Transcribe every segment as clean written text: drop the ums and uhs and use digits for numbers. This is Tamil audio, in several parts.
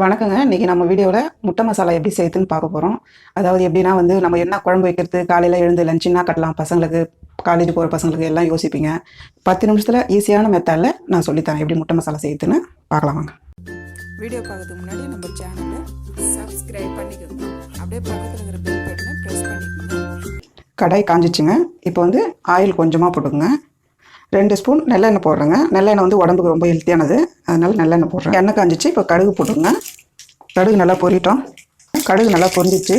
வணக்கங்க. இன்னைக்கு நம்ம வீடியோல முட்டை மசாலா எப்படி செய்யுதுன்னு பார்க்க போறோம். அதாவது எப்படின்னா வந்து நம்ம என்ன குழம்பு வைக்கிறது, காலையில எழுந்து லஞ்சுன்னா கட்டலாம் பசங்களுக்கு, காலேஜ் போற பசங்களுக்கு எல்லாம் யோசிப்பீங்க. 10 நிமிஷத்துல ஈஸியான மெத்தட்ல நான் சொல்லி தரேன் எப்படி முட்டை மசாலா செய்யுதுன்னு பார்க்கலாம் வாங்க. வீடியோ பார்க்கறதுக்கு முன்னாடி நம்ம சேனலை சப்ஸ்கிரைப் பண்ணிக்கோங்க. அப்படியே பக்கத்தில் இருக்கிற பெல் பட்டனை ப்ரெஸ் பண்ணிக்கோங்க. கடாய் காஞ்சிச்சுங்க. இப்போ வந்து ஆயில் கொஞ்சமாக போட்டுக்கோங்க. 2 ஸ்பூன் நல்லெண்ணெய் போடுறேங்க. நல்லெண்ணெய் வந்து உடம்புக்கு ரொம்ப ஹெல்த்தியானது, அதனால நல்லெண்ணெய் போடுறேன். எண்ணெய் காஞ்சிச்சு. இப்போ கடுகு போட்டுருங்க. கடுகு நல்லா பொரிட்டோம். கடுகு நல்லா பொரிஞ்சிச்சு.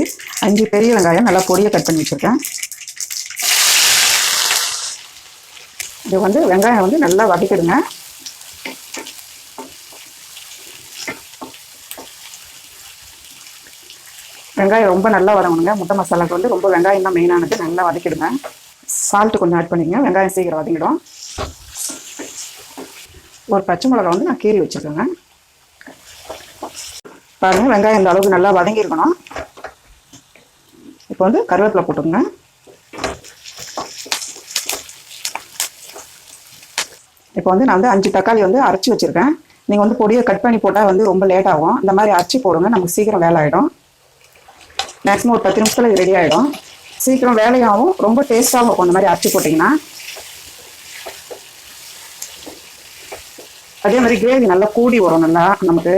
5 பெரிய வெங்காயம் நல்லா பொடியை கட் பண்ணி வச்சுருக்கேன். இது வந்து வெங்காயம் வந்து நல்லா வதக்கிடுங்க. வெங்காயம் ரொம்ப நல்லா வதங்கணுங்க. முட்டை மசாலாவுக்கு வந்து ரொம்ப வெங்காயம் தான் மெயினானது. நல்லா வதக்கிடுங்க. சால்ட்டு கொஞ்சம் ஆட் பண்ணிக்கங்க. வெங்காயம் சீக்கிரம் வதங்கிடும். ஒரு பச்சை மிளகா வந்து நான் கீறி வச்சுருக்கேங்க. பாருங்கள், வெங்காயம் இந்த அளவுக்கு நல்லா வதங்கியிருக்கணும். இப்போ வந்து கருவேப்பிலை போட்டுங்க. இப்போ வந்து நான் வந்து 5 தக்காளி வந்து அரைச்சி வச்சுருக்கேன். நீங்கள் வந்து பொடியை கட் பண்ணி போட்டால் வந்து ரொம்ப லேட் ஆகும். இந்த மாதிரி அரைச்சி போடுங்க, நமக்கு சீக்கிரம் வேலை ஆகிடும். மேக்ஸிமம் ஒரு 10 நிமிஷத்தில் இது ரெடி ஆகிடும். சீக்கிரம் வேலையாகவும் ரொம்ப டேஸ்ட்டாகவும் இருக்கும் இந்த மாதிரி அரைச்சி போட்டிங்கன்னா. அதே மாதிரி கிரேவி நல்லா கூடி வரும் நல்லா நமக்கு.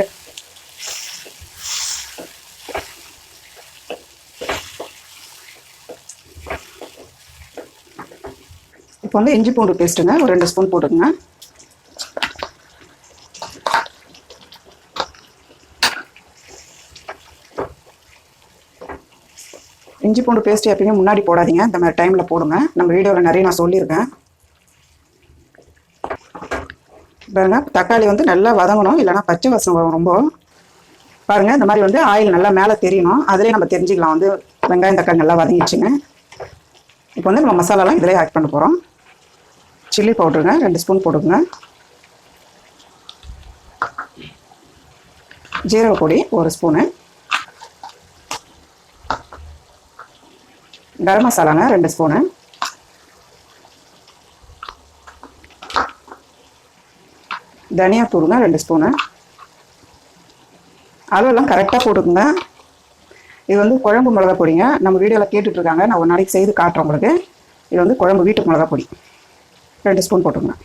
இப்போ வந்து இஞ்சி பூண்டு பேஸ்ட்டுங்க ஒரு 2 ஸ்பூன் போட்டுக்குங்க. இஞ்சி பூண்டு பேஸ்ட் எப்பயுமே முன்னாடி போடாதீங்க, இந்த மாதிரி டைமில் போடுங்க. நம்ம வீடியோவில் நிறைய நான் சொல்லியிருக்கேன். பாருங்க, தக்காளி வந்து நல்லா வதங்கணும், இல்லைனா பச்சை வாசனை வரும் ரொம்ப. பாருங்கள், இந்த மாதிரி வந்து ஆயில் நல்லா மேலே தெரியணும். அதிலே நம்ம தெரிஞ்சுக்கலாம் வந்து வெங்காயம் தக்காளி நல்லா வதங்கிடுச்சுங்க. இப்போ வந்து நம்ம மசாலாலாம் இதிலே ஆட் பண்ண போகிறோம். சில்லி பவுடருங்க 2 ஸ்பூன் போட்டுக்கோங்க. ஜீரக பொடி 1 ஸ்பூனு. கரம் மசாலாங்க 2 ஸ்பூனு. தனியாத்தூளுங்க 2 ஸ்பூனு. அளவெல்லாம் கரெக்டாக போட்டுக்கோங்க. இது வந்து குழம்பு மிளகா பொடிங்க. நம்ம வீடியோவில் கேட்டுட்ருக்காங்க, நான் ஒரு நாளைக்கு செய்து காட்டுறேன் உங்களுக்கு. இது வந்து குழம்பு வீட்டு மிளகா பொடி 2 ஸ்பூன் போட்டுக்கோங்க.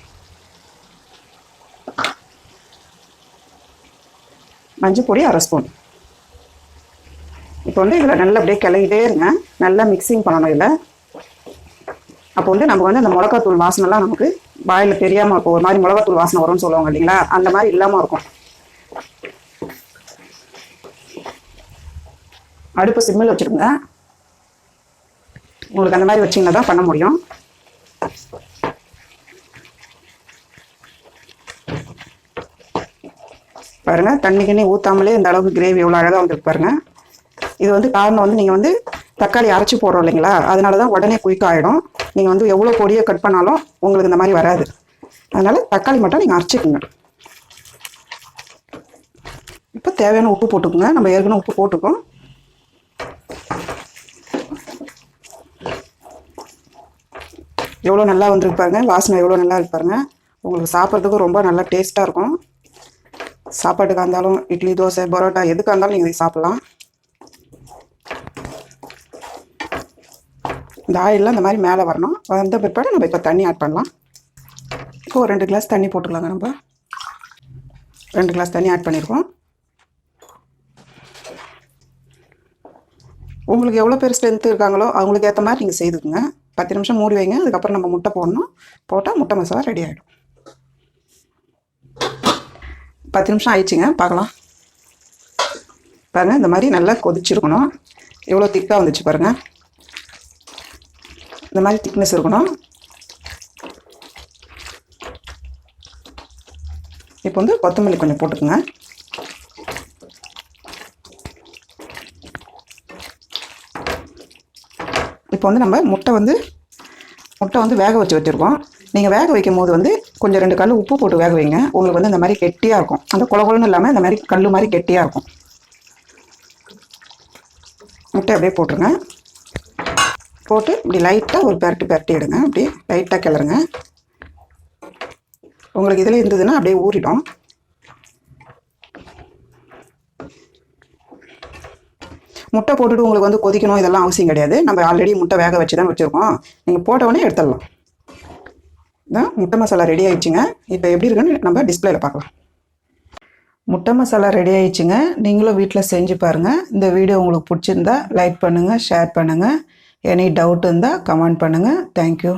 மஞ்சள் பொடி 1/2 ஸ்பூன். இப்போ வந்து இதில் நல்லா அப்படியே கிளறிட்டே இருங்க. நல்லா மிக்சிங் பண்ணணும் இதில். அப்போ வந்து நமக்கு வந்து அந்த மிளகாத்தூள் வாசனைலாம் நமக்கு வாயில் தெரியாமல் இருக்கும். ஒரு மாதிரி மிளகாத்தூள் வாசனை வரும்னு சொல்லுவாங்க இல்லைங்களா, அந்த மாதிரி இல்லாமல் இருக்கும். அடுப்பு சிம்மில் வச்சுருங்க. உங்களுக்கு அந்த மாதிரி வச்சிங்கன்னா தான் பண்ண முடியும். பாருங்கள், தண்ணி கிண்ணி ஊற்றாமலே இந்த அளவுக்கு கிரேவி எவ்வளோ அழகாக வந்துருக்கு பாருங்கள். இது வந்து காரணம் வந்து நீங்கள் வந்து தக்காளி அரைச்சி போடுறோம் இல்லைங்களா, அதனால தான் உடனே குயிக் ஆகிடும். நீங்கள் வந்து எவ்வளோ பொடியை கட் பண்ணாலும் உங்களுக்கு இந்த மாதிரி வராது. அதனால் தக்காளி மட்டும் நீங்கள் அரைச்சிக்குங்க. இப்போ தேவையான உப்பு போட்டுக்கோங்க. நம்ம ஏற்கனவே உப்பு போட்டுக்கோம். எவ்வளோ நல்லா வந்துருக்கு பாருங்க. வாசனை எவ்வளோ நல்லா இருக்கு பாருங்க. உங்களுக்கு சாப்பிட்றதுக்கு ரொம்ப நல்லா டேஸ்ட்டாக இருக்கும். சாப்பாட்டுக்காக இருந்தாலும், இட்லி தோசை பரோட்டா எதுக்காக இருந்தாலும் நீங்கள் இதை சாப்பிட்லாம். இந்த ஆயிலெலாம் இந்த மாதிரி மேலே வரணும். வந்த பிற்பாடு நம்ம இப்போ தண்ணி ஆட் பண்ணலாம். இப்போ 2 கிளாஸ் தண்ணி போட்டுக்கலாங்க. நம்ம 2 கிளாஸ் தண்ணி ஆட் பண்ணியிருக்கோம். உங்களுக்கு எவ்வளோ பேர் ஸ்ட்ரென்த்து இருக்காங்களோ அவங்களுக்கு ஏற்ற மாதிரி நீங்கள் செய்துக்குங்க. 10 நிமிஷம் மூடி வைங்க. அதுக்கப்புறம் நம்ம முட்டை போடணும். போட்டால் முட்டை மசாலா ரெடி ஆகிடும். 10 நிமிஷம் ஆயிடுச்சுங்க, பார்க்கலாம். பாருங்கள், இந்த மாதிரி நல்லா கொதிச்சிருக்கணும். எவ்வளோ திக்காக வந்துச்சு பாருங்கள். இந்த மாதிரி திக்னஸ் இருக்கணும். இப்போ வந்து கொத்தமல்லி கொஞ்சம் போட்டுக்குங்க. இப்போ வந்து நம்ம முட்டை வந்து வேக வச்சு வச்சுருக்கோம். நீங்கள் வேக வைக்கும் போது வந்து கொஞ்சம் 2 கல் உப்பு போட்டு வேக வைங்க. உங்களுக்கு வந்து இந்த மாதிரி கெட்டியாக இருக்கும். அந்த குளகுளன்னு இல்லாமல் இந்த மாதிரி கல் மாதிரி கெட்டியாக இருக்கும். முட்டை அப்படியே போட்டுருங்க. போட்டு இப்படி லைட்டாக ஒரு பெரட்டி எடுங்க. அப்படியே லைட்டாக கிளறுங்க. உங்களுக்கு இதில் இருந்ததுன்னா அப்படியே ஊறிடும். முட்டை போட்டுட்டு உங்களுக்கு வந்து கொதிக்கணும் இதெல்லாம் அவசியம் கிடையாது. நம்ம ஆல்ரெடி முட்டை வேக வச்சு தான் வச்சுருக்கோம். நீங்கள் போட்ட உடனே எடுத்துடலாம். இதான் முட்டை மசாலா ரெடி ஆயிடுச்சுங்க. இப்போ எப்படி இருக்குன்னு நம்ம டிஸ்பிளேல பார்க்கலாம். முட்டை மசாலா ரெடி ஆயிடுச்சுங்க. நீங்களும் வீட்டில் செஞ்சு பாருங்கள். இந்த வீடியோ உங்களுக்கு பிடிச்சிருந்தா லைக் பண்ணுங்கள், ஷேர் பண்ணுங்கள். எனி டவுட் இருந்தால் கமெண்ட் பண்ணுங்கள். தேங்க்யூ.